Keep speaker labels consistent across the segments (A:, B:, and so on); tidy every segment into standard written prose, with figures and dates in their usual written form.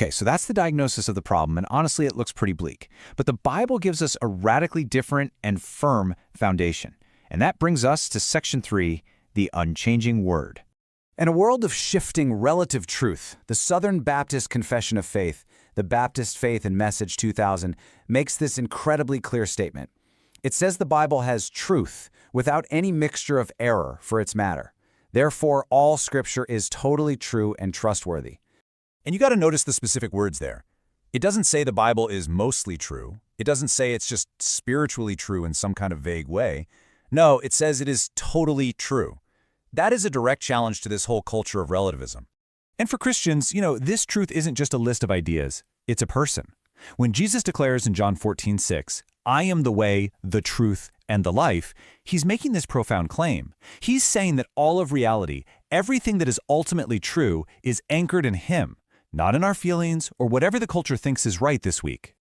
A: Okay, so that's the diagnosis of the problem, and honestly, it looks pretty bleak. But the Bible gives us a radically different and firm foundation. And that brings us to Section 3, the unchanging Word. In a world of shifting relative truth, the Southern Baptist Confession of Faith, the Baptist Faith and Message 2000, makes this incredibly clear statement. It says the Bible has truth without any mixture of error for its matter. Therefore, all Scripture is totally true and trustworthy.
B: And you got to notice the specific words there. It doesn't say the Bible is mostly true. It doesn't say it's just spiritually true in some kind of vague way. No, it says it is totally true. That is a direct challenge to this whole culture of relativism. And for Christians, this truth isn't just a list of ideas. It's a person. When Jesus declares in John 14:6, "I am the way, the truth, and the life," he's making this profound claim. He's saying that all of reality, everything that is ultimately true, is anchored in him, not in our feelings or whatever the culture thinks is right this week.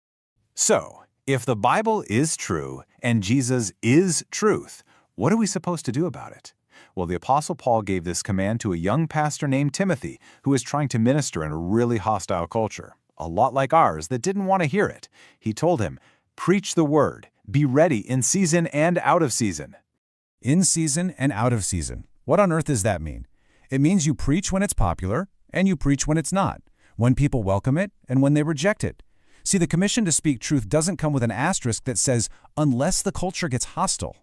B: So, if the Bible is true and Jesus is truth, what are we supposed to do about it? Well, the Apostle Paul gave this command to a young pastor named Timothy who was trying to minister in a really hostile culture, a lot like ours, that didn't want to hear it. He told him, "Preach the word, be ready in season and out of season."
C: In season and out of season. What on earth does that mean? It means you preach when it's popular and you preach when it's not, when people welcome it and when they reject it. See, the commission to speak truth doesn't come with an asterisk that says, unless the culture gets hostile.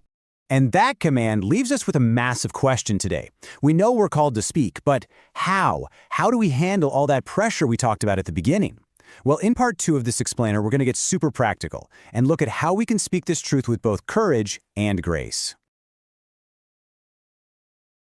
D: And that command leaves us with a massive question today. We know we're called to speak, but how? How do we handle all that pressure we talked about at the beginning? Well, in part 2 of this explainer, we're going to get super practical and look at how we can speak this truth with both courage and grace.